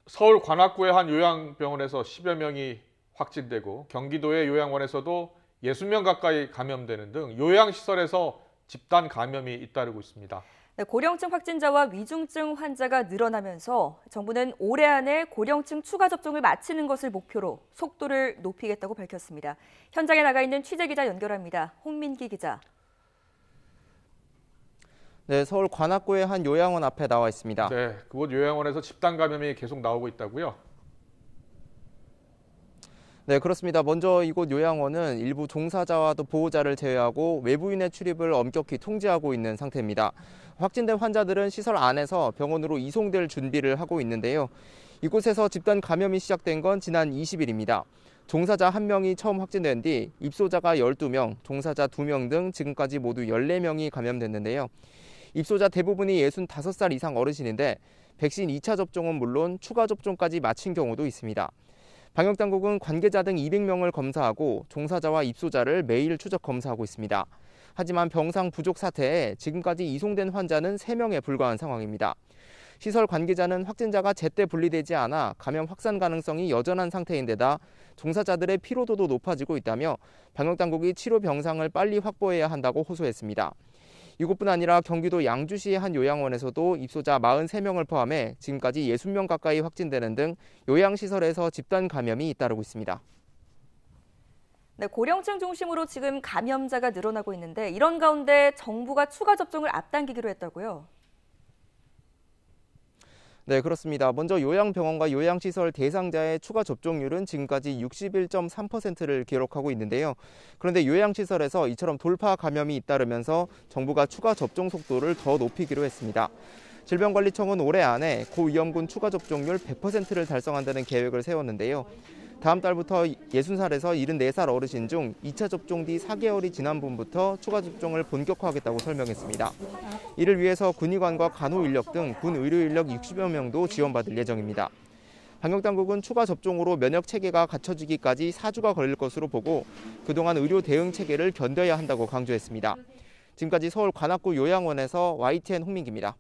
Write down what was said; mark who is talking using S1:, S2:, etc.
S1: 서울 관악구의 한 요양병원에서 10여 명이 확진되고 경기도의 요양원에서도 60명 가까이 감염되는 등 요양시설에서 집단 감염이 잇따르고 있습니다.
S2: 네, 고령층 확진자와 위중증 환자가 늘어나면서 정부는 올해 안에 고령층 추가 접종을 마치는 것을 목표로 속도를 높이겠다고 밝혔습니다. 현장에 나가 있는 취재기자 연결합니다. 홍민기 기자.
S3: 네, 서울 관악구의 한 요양원 앞에 나와 있습니다.
S1: 네, 그곳 요양원에서 집단 감염이 계속 나오고 있다고요?
S3: 네, 그렇습니다. 먼저 이곳 요양원은 일부 종사자와 또 보호자를 제외하고 외부인의 출입을 엄격히 통제하고 있는 상태입니다. 확진된 환자들은 시설 안에서 병원으로 이송될 준비를 하고 있는데요. 이곳에서 집단 감염이 시작된 건 지난 20일입니다. 종사자 1명이 처음 확진된 뒤 입소자가 12명, 종사자 2명 등 지금까지 모두 14명이 감염됐는데요. 입소자 대부분이 65살 이상 어르신인데 백신 2차 접종은 물론 추가 접종까지 마친 경우도 있습니다. 방역당국은 관계자 등 200명을 검사하고 종사자와 입소자를 매일 추적 검사하고 있습니다. 하지만 병상 부족 사태에 지금까지 이송된 환자는 3명에 불과한 상황입니다. 시설 관계자는 확진자가 제때 분리되지 않아 감염 확산 가능성이 여전한 상태인데다 종사자들의 피로도도 높아지고 있다며 방역당국이 치료 병상을 빨리 확보해야 한다고 호소했습니다. 이곳뿐 아니라 경기도 양주시의 한 요양원에서도 입소자 43명을 포함해 지금까지 60명 가까이 확진되는 등 요양시설에서 집단 감염이 잇따르고 있습니다.
S2: 네, 고령층 중심으로 지금 감염자가 늘어나고 있는데 이런 가운데 정부가 추가 접종을 앞당기기로 했다고요?
S3: 네, 그렇습니다. 먼저 요양병원과 요양시설 대상자의 추가 접종률은 지금까지 61.3%를 기록하고 있는데요. 그런데 요양시설에서 이처럼 돌파 감염이 잇따르면서 정부가 추가 접종 속도를 더 높이기로 했습니다. 질병관리청은 올해 안에 고위험군 추가 접종률 100%를 달성한다는 계획을 세웠는데요. 다음 달부터 60살에서 74살 어르신 중 2차 접종 뒤 4개월이 지난 분부터 추가 접종을 본격화하겠다고 설명했습니다. 이를 위해서 군의관과 간호인력 등 군 의료인력 60여 명도 지원받을 예정입니다. 방역당국은 추가 접종으로 면역 체계가 갖춰지기까지 4주가 걸릴 것으로 보고 그동안 의료 대응 체계를 견뎌야 한다고 강조했습니다. 지금까지 서울 관악구 요양원에서 YTN 홍민기입니다.